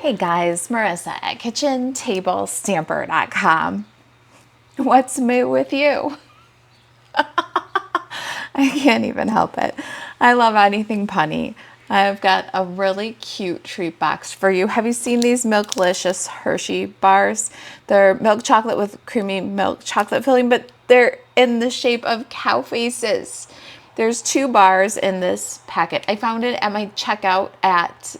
Hey guys, Marissa at kitchentablestamper.com. What's moo with you? I can't even help it. I love anything punny. I've got a really cute treat box for you. Have you seen these Milklicious Hershey bars? They're milk chocolate with creamy milk chocolate filling, but they're in the shape of cow faces. There's 2 bars in this packet. I found it at my checkout at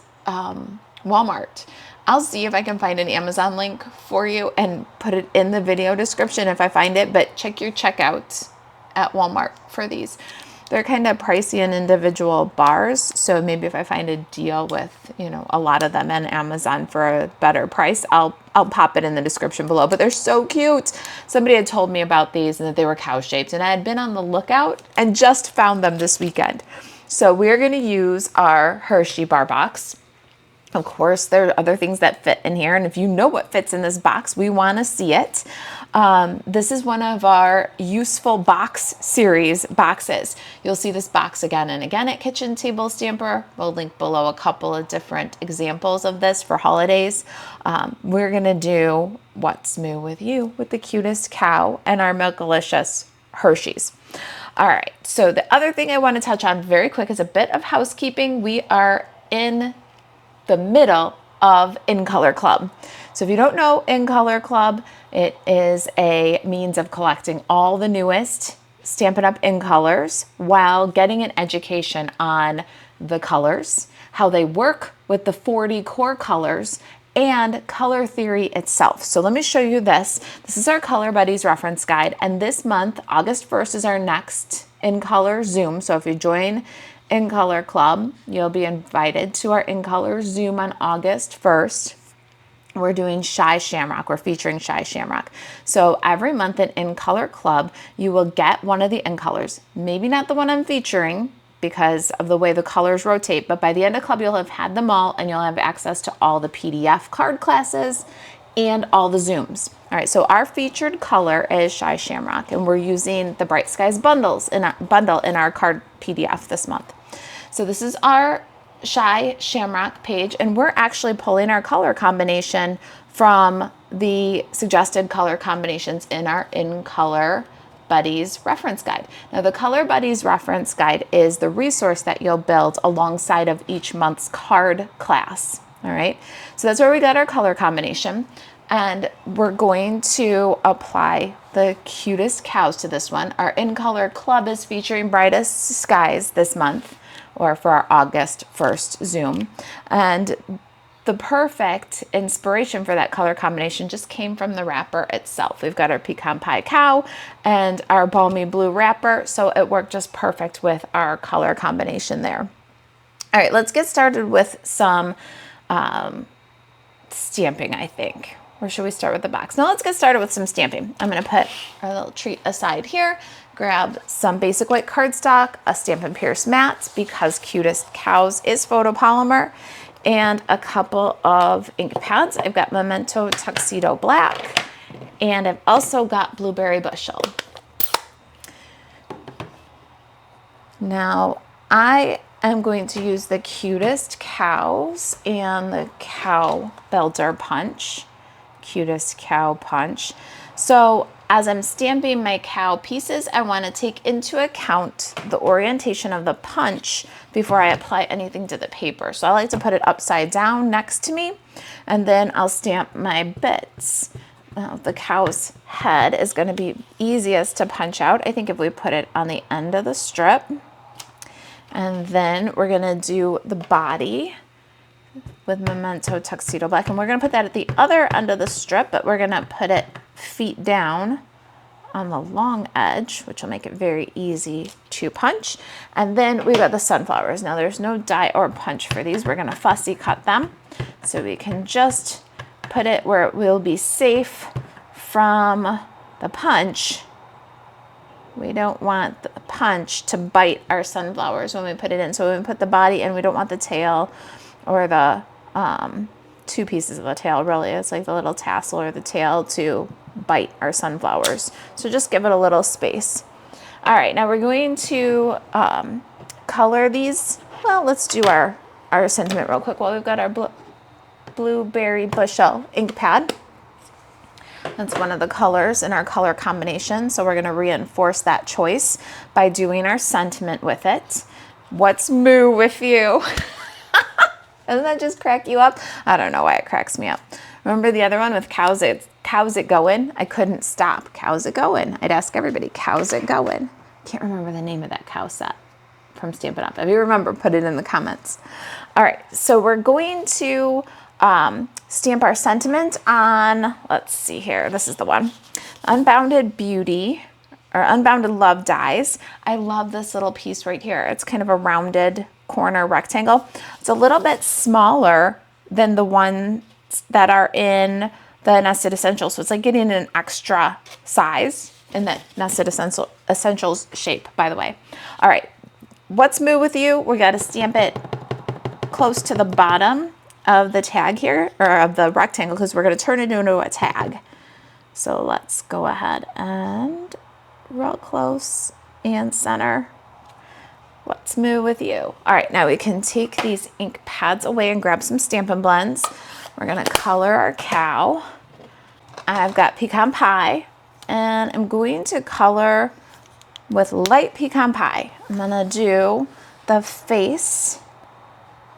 Walmart. I'll see if I can find an Amazon link for you and put it in the video description if I find it, but check your checkout at Walmart for these. They're kind of pricey in individual bars, so maybe if I find a deal with, a lot of them on Amazon for a better price, I'll pop it in the description below. But they're so cute. Somebody had told me about these and that they were cow-shaped, and I had been on the lookout and just found them this weekend. So we're going to use our Hershey bar box. Of course, there are other things that fit in here, and if you know what fits in this box, we want to see it. This is one of our useful box series boxes. You'll see this box again and again at Kitchen Table Stamper. We'll link below a couple of different examples of this for holidays. We're going to do What's Moo With You with the cutest cow and our Milkalicious Hershey's. All right, so the other thing I want to touch on very quick is a bit of housekeeping. We are in the middle of In Color Club. So if you don't know In Color Club, it is a means of collecting all the newest Stampin' Up! In colors while getting an education on the colors, how they work with the 40 core colors, and color theory itself. So let me show you this. This is our Color Buddies reference guide, and this month, August 1st, is our next In Color Zoom. So if you join In Color Club, you'll be invited to our In Color Zoom on August 1st. We're doing Shy Shamrock. We're featuring Shy Shamrock. So every month in Color Club, you will get one of the In Colors. Maybe not the one I'm featuring because of the way the colors rotate, but by the end of club, you'll have had them all and you'll have access to all the PDF card classes and all the Zooms. All right, so our featured color is Shy Shamrock, and we're using the Bright Skies bundle in our card PDF this month. So this is our Shy Shamrock page, and we're actually pulling our color combination from the suggested color combinations in our In Color Buddies reference guide. Now, the Color Buddies reference guide is the resource that you'll build alongside of each month's card class. All right, so that's where we got our color combination, and we're going to apply the cutest cows to this one. Our In Color Club is featuring Brightest Skies this month, or for our August 1st Zoom. And the perfect inspiration for that color combination just came from the wrapper itself. We've got our pecan pie cow and our balmy blue wrapper, so it worked just perfect with our color combination there. All right, let's get started with some stamping, I think. Or should we start with the box? No, let's get started with some stamping. I'm gonna put our little treat aside here, grab some basic white cardstock, a Stampin' Pierce mat because Cutest Cows is photopolymer, and a couple of ink pads. I've got Memento Tuxedo Black, and I've also got Blueberry Bushel. Now, I am going to use the Cutest Cows and the Cow Builder Punch. Cutest Cow Punch. So as I'm stamping my cow pieces, I want to take into account the orientation of the punch before I apply anything to the paper. So I like to put it upside down next to me, and then I'll stamp my bits. Now, the cow's head is going to be easiest to punch out. I think if we put it on the end of the strip, and then we're going to do the body with Memento Tuxedo Black, and we're going to put that at the other end of the strip, but we're going to put it feet down on the long edge, which will make it very easy to punch. And then we've got the sunflowers. Now there's no die or punch for these. We're going to fussy cut them, so we can just put it where it will be safe from the punch. We don't want the punch to bite our sunflowers when we put it in. So when we put the body in, we don't want the tail or the 2 pieces of the tail, really. It's like the little tassel or the tail to bite our sunflowers. So just give it a little space. All right, now we're going to color these. Well, let's do our sentiment real quick while we've got our blue. Blueberry Bushel ink pad. That's one of the colors in our color combination. So we're gonna reinforce that choice by doing our sentiment with it. What's moo with you? Doesn't that just crack you up? I don't know why it cracks me up. Remember the other one with cows it going? I couldn't stop. Cows it going? I'd ask everybody, cows it going? Can't remember the name of that cow set from Stampin' Up. If you remember, put it in the comments. All right, so we're going to stamp our sentiment on, let's see here, this is the one, Unbounded Beauty, or Unbounded Love Dies. I love this little piece right here. It's kind of a rounded corner rectangle. It's a little bit smaller than the ones that are in the Nested Essentials. So it's like getting an extra size in the Nested Essentials shape, by the way. All right, what's moo with you? We got to stamp it close to the bottom of the tag here, or of the rectangle, because we're going to turn it into a tag. So let's go ahead and real close and center. What's moo with you? All right, now we can take these ink pads away and grab some Stampin' Blends. We're gonna color our cow. I've got pecan pie, and I'm going to color with light pecan pie. I'm gonna do the face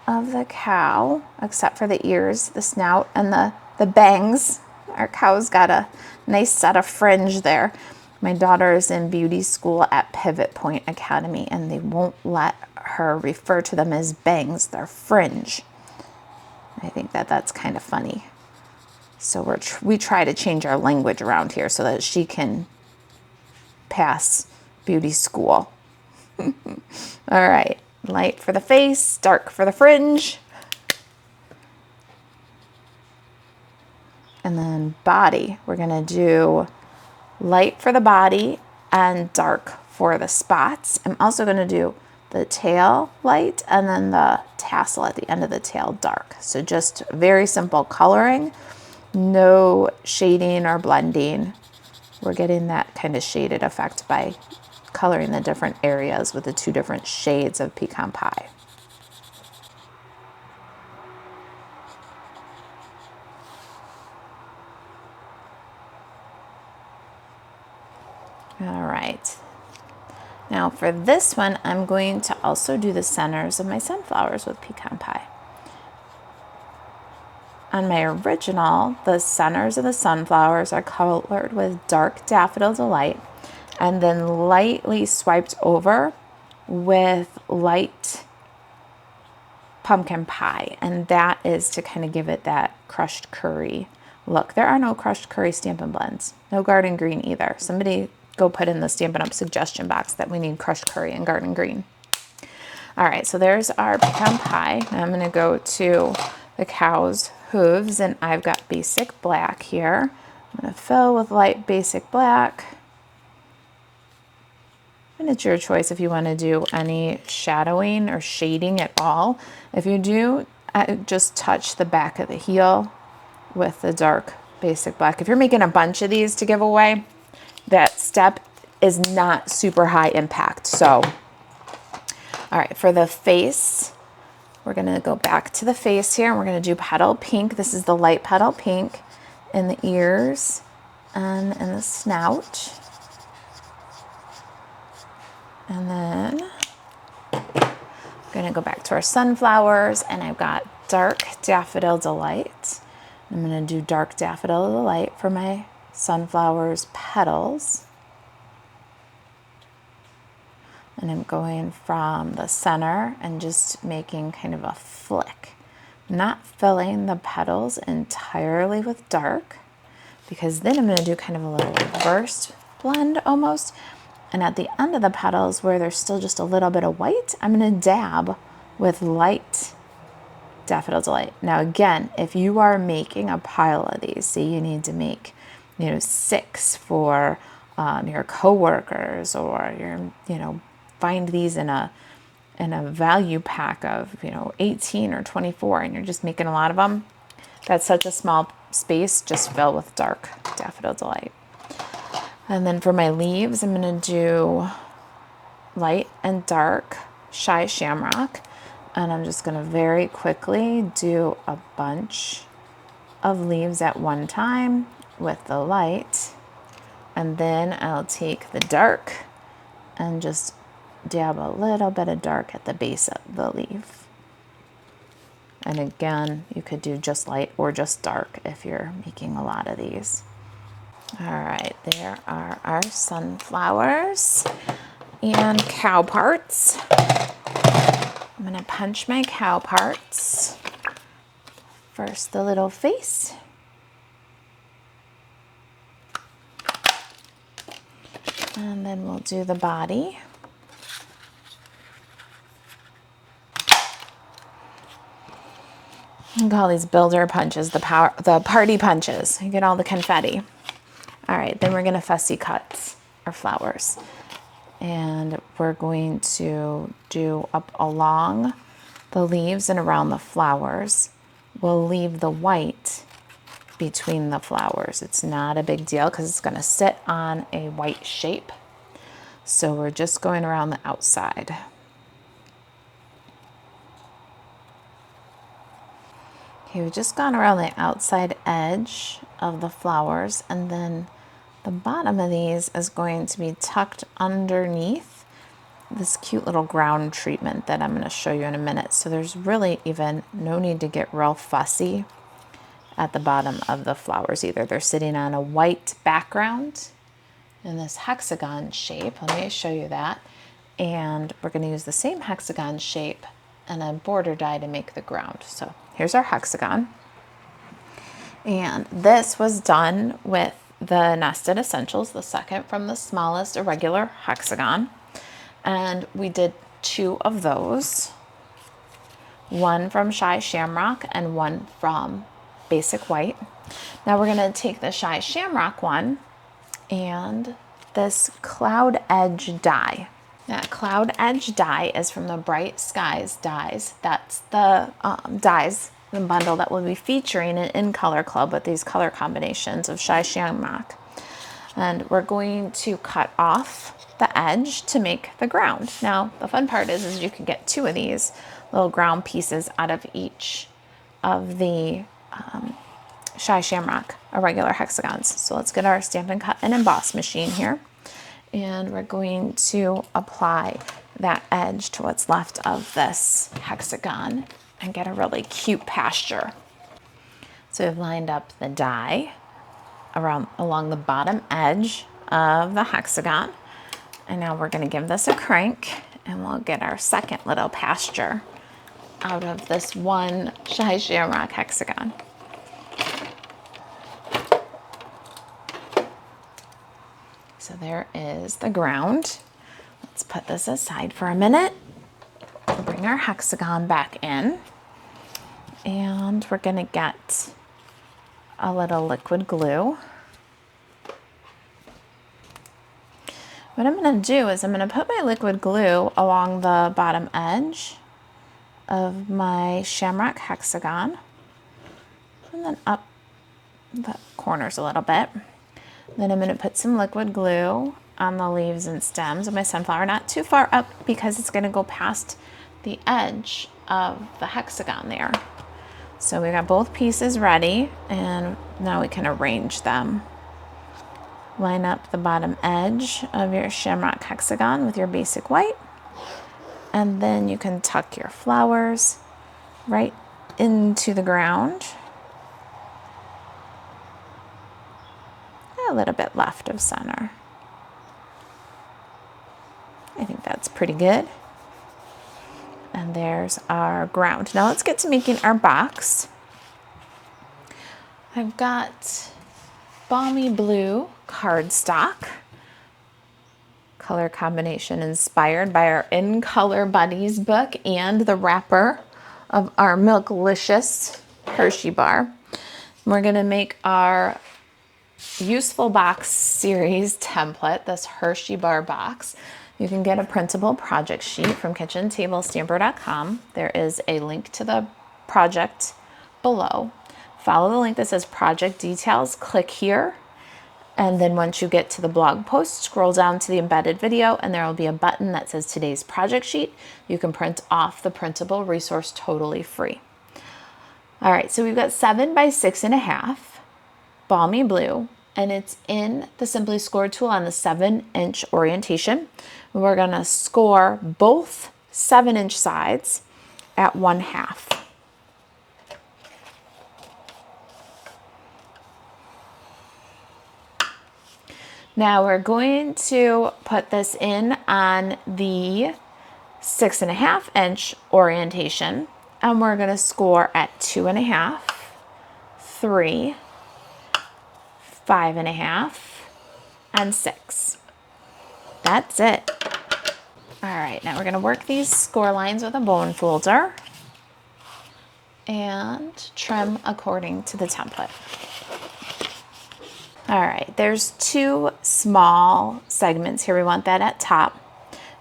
of the cow, except for the ears, the snout, and the bangs. Our cow's got a nice set of fringe there. My daughter is in beauty school at Pivot Point Academy, and they won't let her refer to them as bangs. They're fringe. I think that that's kind of funny. So we try to change our language around here so that she can pass beauty school. All right, light for the face, dark for the fringe. And then body, we're gonna do light for the body and dark for the spots. I'm also going to do the tail light and then the tassel at the end of the tail dark. So just very simple coloring, no shading or blending. We're getting that kind of shaded effect by coloring the different areas with the two different shades of pecan pie. All right, now for this one, I'm going to also do the centers of my sunflowers with pecan pie. On my original, the centers of the sunflowers are colored with dark Daffodil Delight and then lightly swiped over with light pumpkin pie. And that is to kind of give it that crushed curry look. There are no crushed curry Stampin' Blends, no garden green either. Somebody go put in the Stampin' Up suggestion box that we need crushed curry and garden green. All right, so there's our pecan pie. Now I'm gonna go to the cow's hooves, and I've got basic black here. I'm gonna fill with light basic black. And it's your choice if you wanna do any shadowing or shading at all. If you do, just touch the back of the heel with the dark basic black. If you're making a bunch of these to give away, that step is not super high impact. So, all right, for the face, we're gonna go back to the face here and we're gonna do petal pink. This is the light petal pink in the ears and in the snout. And then I'm gonna go back to our sunflowers, and I've got dark Daffodil Delight. I'm gonna do dark Daffodil Delight for my sunflowers petals, and I'm going from the center and just making kind of a flick, not filling the petals entirely with dark, because then I'm going to do kind of a little reversed blend almost, and at the end of the petals where there's still just a little bit of white, I'm going to dab with light Daffodil Delight. Now again, if you are making a pile of these, say you need to make 6 for your coworkers, or find these in a value pack of 18 or 24, and you're just making a lot of them. That's such a small space. Just fill with dark Daffodil Delight. And then for my leaves, I'm gonna do light and dark Shy Shamrock. And I'm just going to very quickly do a bunch of leaves at one time with the light. And then I'll take the dark and just dab a little bit of dark at the base of the leaf. And again, you could do just light or just dark if you're making a lot of these. All right, there are our sunflowers and cow parts. I'm gonna punch my cow parts. First, the little face. And then we'll do the body. I call these builder punches the party punches. You get all the confetti. All right, then we're gonna fussy cut our flowers. And we're going to do up along the leaves and around the flowers. We'll leave the white between the flowers. It's not a big deal because it's going to sit on a white shape. So we're just going around the outside. Okay, we've just gone around the outside edge of the flowers, and then the bottom of these is going to be tucked underneath this cute little ground treatment that I'm going to show you in a minute. So there's really even no need to get real fussy at the bottom of the flowers either. They're sitting on a white background in this hexagon shape. Let me show you that. And we're going to use the same hexagon shape and a border die to make the ground. So here's our hexagon. And this was done with the Nested Essentials, the second from the smallest irregular hexagon. And we did 2 of those. One from Shy Shamrock and one from Basic White. Now we're going to take the Shy Shamrock one and this Cloud Edge die. That Cloud Edge die is from the Bright Skies dies. That's the dies, the bundle that we'll be featuring in Color Club with these color combinations of Shy Shamrock. And we're going to cut off the edge to make the ground. Now the fun part is you can get 2 of these little ground pieces out of each of the Shy Shamrock irregular hexagons. So let's get our Stampin' Cut and Emboss machine here. And we're going to apply that edge to what's left of this hexagon and get a really cute pasture. So we've lined up the die along the bottom edge of the hexagon. And now we're going to give this a crank and we'll get our second little pasture out of this one Shy Shamrock hexagon. So there is the ground. Let's put this aside for a minute. We'll bring our hexagon back in and we're going to get a little liquid glue. What I'm going to do is I'm going to put my liquid glue along the bottom edge of my Shamrock hexagon and then up the corners a little bit. Then I'm going to put some liquid glue on the leaves and stems of my sunflower, not too far up because it's going to go past the edge of the hexagon there. So we got both pieces ready and now we can arrange them. Line up the bottom edge of your Shamrock hexagon with your Basic White. And then you can tuck your flowers right into the ground. A little bit left of center. I think that's pretty good. And there's our ground. Now let's get to making our box. I've got Balmy Blue cardstock. Color combination inspired by our In Color Buddies book and the wrapper of our Milklicious Hershey bar. We're going to make our Useful Box series template, this Hershey bar box. You can get a printable project sheet from kitchentablestamper.com. There is a link to the project below. Follow the link that says project details, click here, And then once you get to the blog post, scroll down to the embedded video and there will be a button that says today's project sheet. You can print off the printable resource totally free. All right, so we've got 7 by 6.5 balmy blue, and it's in the Simply Score tool on the 7-inch orientation. We're gonna score both 7-inch sides at 1/2. Now we're going to put this in on the 6.5-inch orientation, and we're going to score at 2.5, 3, 5.5, and 6. That's it. All right, now we're going to work these score lines with a bone folder and trim according to the template. All right, there's 2 small segments here. We want that at top,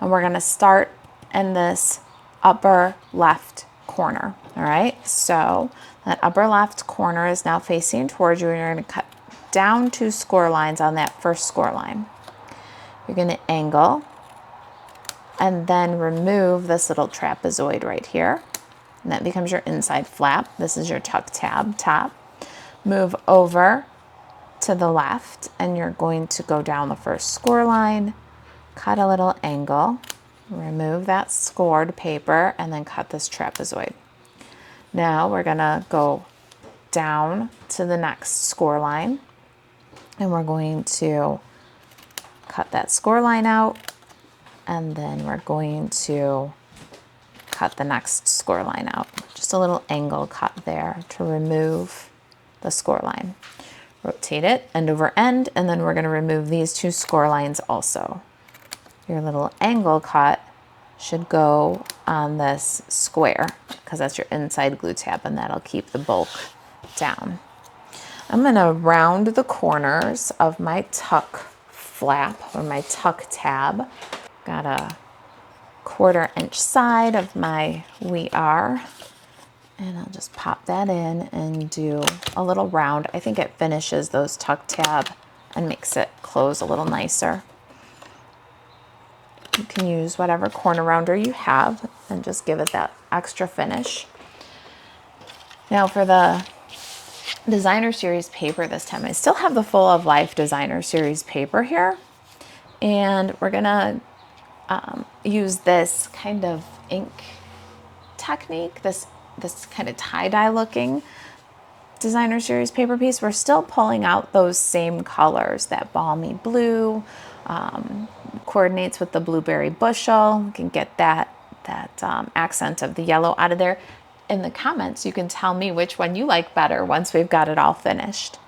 and we're gonna start in this upper left corner. All right, so that upper left corner is now facing towards you, and you're gonna cut down 2 score lines on that first score line. You're gonna angle, and then remove this little trapezoid right here, and that becomes your inside flap. This is your tuck tab top. Move over to the left, and you're going to go down the first score line, cut a little angle, remove that scored paper, and then cut this trapezoid. Now we're gonna go down to the next score line, and we're going to cut that score line out, and then we're going to cut the next score line out. Just a little angle cut there to remove the score line. Rotate it end over end, and then we're going to remove these 2 score lines also. Your little angle cut should go on this square because that's your inside glue tab, and that'll keep the bulk down. I'm going to round the corners of my tuck flap or my tuck tab. Got a 1/4 inch side of my We Are. And I'll just pop that in and do a little round. I think it finishes those tuck tab and makes it close a little nicer. You can use whatever corner rounder you have and just give it that extra finish. Now for the Designer Series paper this time, I still have the Full of Life Designer Series paper here. And we're gonna use this kind of ink technique, this kind of tie-dye looking Designer Series paper piece. We're still pulling out those same colors. That balmy blue coordinates with the blueberry bushel. You can get that accent of the yellow out of there. In the comments, you can tell me which one you like better once we've got it all finished.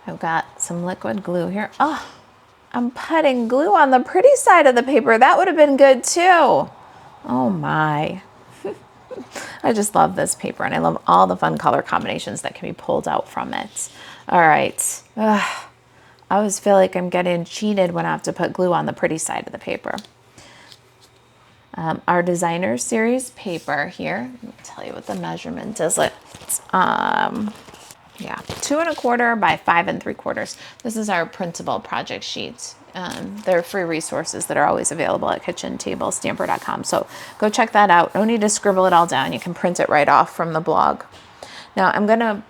I've got some liquid glue here. Oh, I'm putting glue on the pretty side of the paper. That would have been good too. Oh my. I just love this paper, and I love all the fun color combinations that can be pulled out from it. All right. I always feel like I'm getting cheated when I have to put glue on the pretty side of the paper. Our Designer Series paper here, let me tell you what the measurement is. Yeah, 2 1/4 by 5 3/4. This is our printable project sheet. They're free resources that are always available at kitchentablestamper.com. So go check that out. No need to scribble it all down. You can print it right off from the blog. Now I'm gonna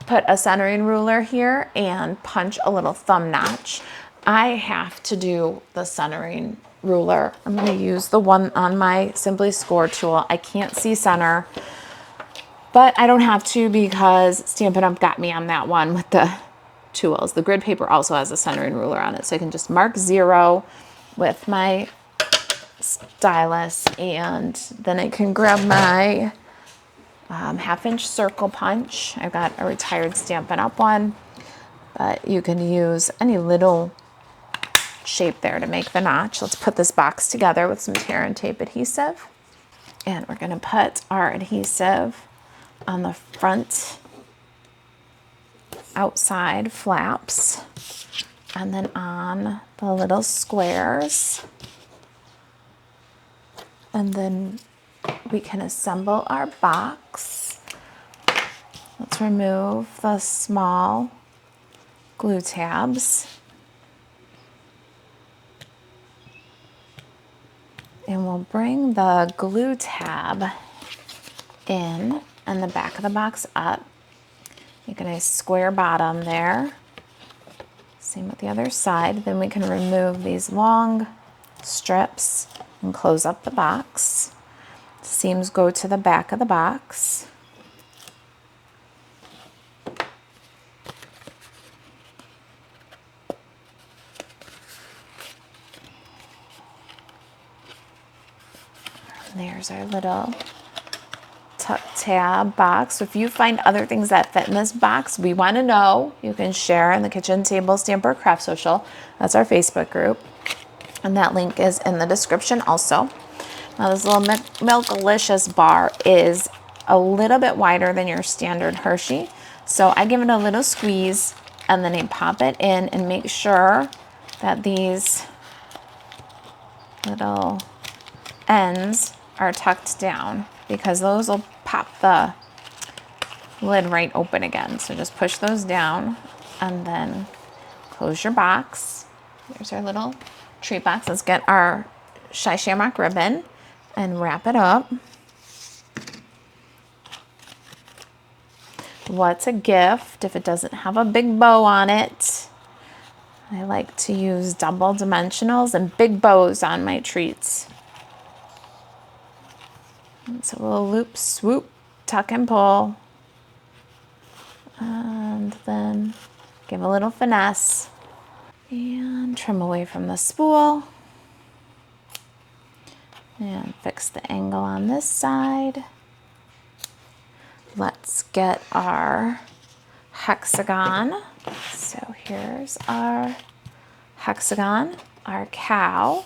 put a centering ruler here and punch a little thumb notch. I have to do the centering ruler. I'm gonna use the one on my Simply Score tool. I can't see center, but I don't have to because Stampin' Up got me on that one with the tools. The grid paper also has a centering ruler on it, so I can just mark 0 with my stylus, and then I can grab my 1/2 inch circle punch. I've got a retired Stampin' Up one, but you can use any little shape there to make the notch. Let's put this box together with some tear and tape adhesive, and we're going to put our adhesive on the front outside flaps, and then on the little squares, and then we can assemble our box. Let's remove the small glue tabs And we'll bring the glue tab in and the back of the box up. Make a nice square bottom there. Same with the other side. Then we can remove these long strips and close up the box. Seams go to the back of the box. There's our little tuck tab box. So if you find other things that fit in this box, we want to know. You can share in the Kitchen Table Stamper Craft Social. That's our Facebook group. And that link is in the description also. Now this little Milkalicious bar is a little bit wider than your standard Hershey. So I give it a little squeeze and then I pop it in and make sure that these little ends are tucked down because those will pop the lid right open again. So just push those down and then close your box. Here's our little treat box. Let's get our Shy Shamrock ribbon and wrap it up. What's a gift if it doesn't have a big bow on it? I like to use double dimensionals and big bows on my treats. So we'll loop, swoop, tuck and pull, and then give a little finesse and trim away from the spool and fix the angle on this side. Let's get our hexagon. So here's our hexagon, our cow,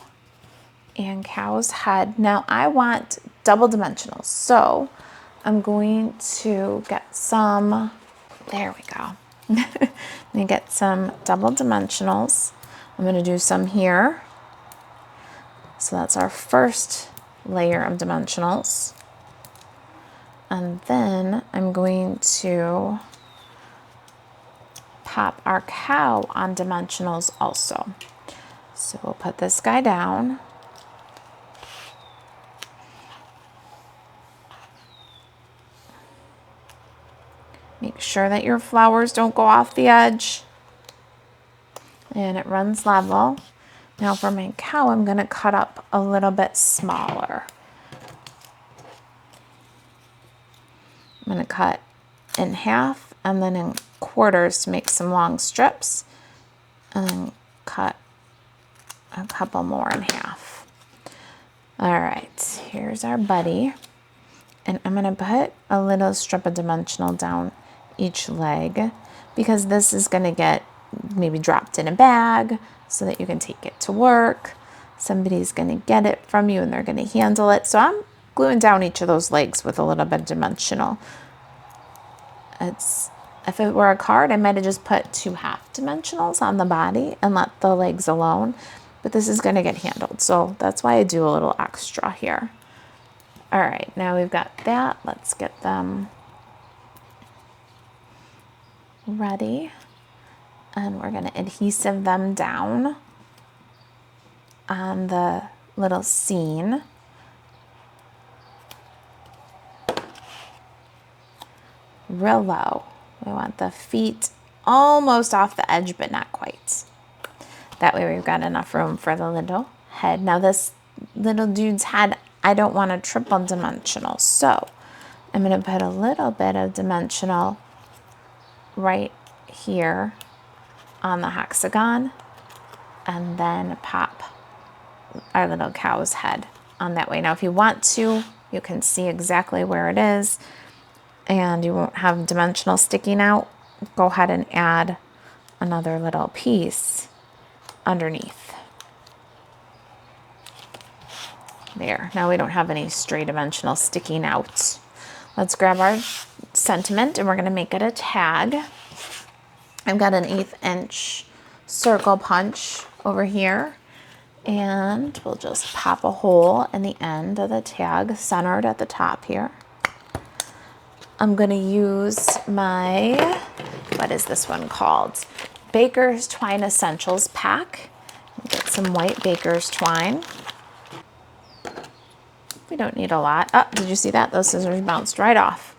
and cow's head. Now I want double dimensionals, so I'm going to get some, there we go. Let me get some double dimensionals. I'm going to do some here. So that's our first layer of dimensionals. And then I'm going to pop our cow on dimensionals also. So we'll put this guy down. Make sure that your flowers don't go off the edge. And it runs level. Now for my cow, I'm going to cut up a little bit smaller. I'm going to cut in half and then in quarters to make some long strips. And then cut a couple more in half. All right, here's our buddy. And I'm going to put a little strip of dimensional down each leg because this is going to get maybe dropped in a bag so that you can take it to work. Somebody's going to get it from you and they're going to handle it. So I'm gluing down each of those legs with a little bit of dimensional. If it were a card, I might have just put 2 half dimensionals on the body and let the legs alone, but this is going to get handled. So that's why I do a little extra here. All right, now we've got that. Let's get them ready. And we're going to adhesive them down on the little scene. Real low. We want the feet almost off the edge, but not quite. That way we've got enough room for the little head. Now this little dude's head, I don't want a triple dimensional, so I'm going to put a little bit of dimensional right here on the hexagon and then pop our little cow's head on that way. Now if you want to, you can see exactly where it is and you won't have dimensional sticking out. Go ahead and add another little piece underneath. There, now we don't have any stray dimensional sticking out. Let's grab our sentiment and we're going to make it a tag. I've got an 1/8 inch circle punch over here and we'll just pop a hole in the end of the tag centered at the top here. I'm going to use my, what is this one called? Baker's Twine Essentials pack. Get some white baker's twine. We don't need a lot. Oh, did you see that? Those scissors bounced right off.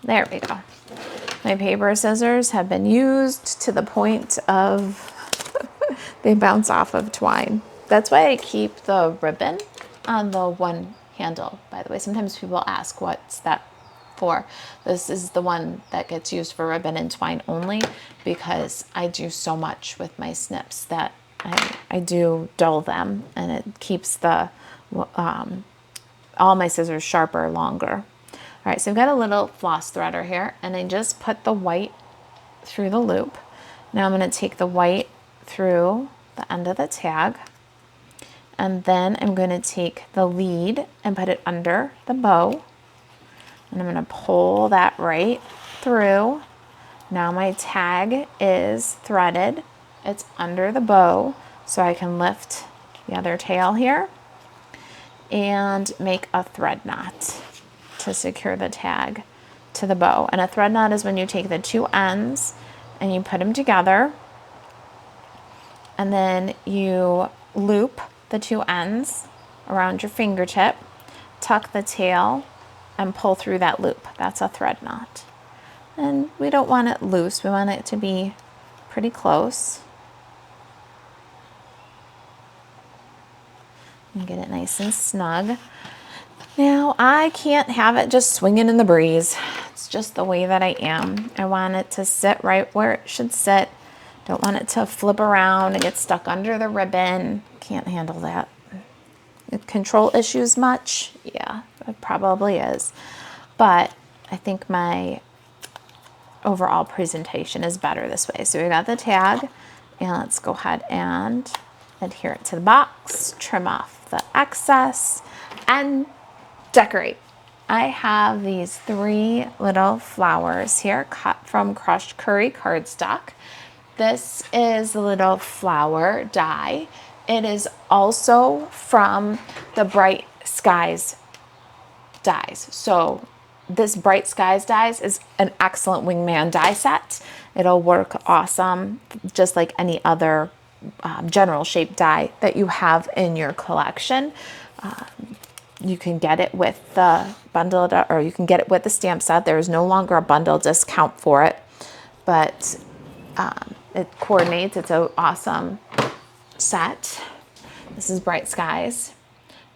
There we go. My paper scissors have been used to the point of they bounce off of twine. That's why I keep the ribbon on the one handle, by the way. Sometimes people ask what's that for. This is the one that gets used for ribbon and twine only, because I do so much with my snips that I do dull them, and it keeps the all my scissors sharper longer. All right, so I've got a little floss threader here, and I just put the white through the loop. Now I'm going to take the white through the end of the tag, and then I'm going to take the lead and put it under the bow, and I'm going to pull that right through. Now my tag is threaded, it's under the bow, so I can lift the other tail here and make a thread knot to secure the tag to the bow. And a thread knot is when you take the two ends and you put them together, and then you loop the two ends around your fingertip, tuck the tail, and pull through that loop. That's a thread knot. And we don't want it loose, we want it to be pretty close. And get it nice and snug. Now I can't have it just swinging in the breeze. It's just the way that I am. I want it to sit right where it should sit. Don't want it to flip around and get stuck under the ribbon. Can't handle that. Control issues much? Yeah, it probably is. But I think my overall presentation is better this way. So we got the tag, and let's go ahead and adhere it to the box, trim off the excess, and decorate. I have these 3 little flowers here cut from crushed curry cardstock. This is a little flower die. It is also from the Bright Skies dies. So this Bright Skies dies is an excellent wingman die set. It'll work awesome, just like any other general shape die that you have in your collection. You can get it with the bundle, or you can get it with the stamp set. There is no longer a bundle discount for it, but it coordinates. It's an awesome set. This is Bright Skies,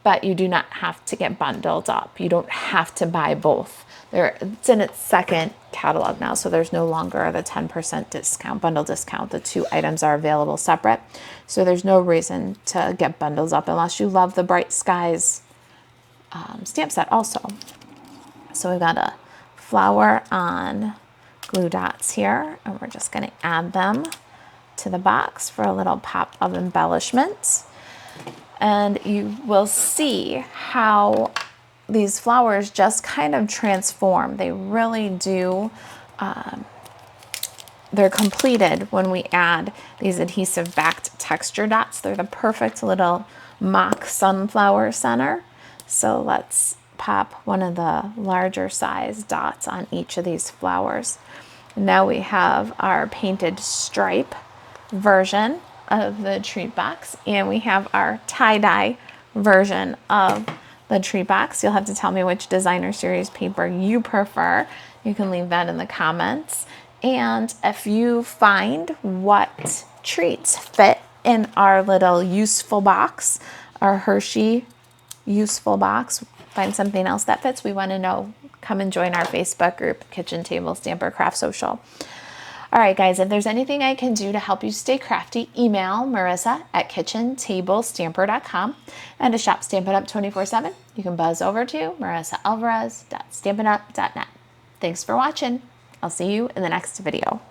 but you do not have to get bundled up. You don't have to buy both. It's in its second catalog now, so there's no longer the 10% discount, bundle discount. The 2 items are available separate, so there's no reason to get bundles up unless you love the Bright Skies stamp set also. So we've got a flower on glue dots here, and we're just going to add them to the box for a little pop of embellishment. And you will see how these flowers just kind of transform. They really do. They're completed when we add these adhesive backed texture dots. They're the perfect little mock sunflower center. So let's pop one of the larger size dots on each of these flowers. Now we have our painted stripe version of the treat box, and we have our tie-dye version of the treat box. You'll have to tell me which designer series paper you prefer. You can leave that in the comments. And if you find what treats fit in our little useful box, our Hershey useful box, find something else that fits, we want to know. Come and join our Facebook group, Kitchen Table Stamper Craft Social. All right, guys, if there's anything I can do to help you stay crafty, email Marisa at kitchentablestamper.com. And to shop Stampin' Up 24/7, you can buzz over to marisaalvarez.stampinup.net. Thanks for watching. I'll see you in the next video.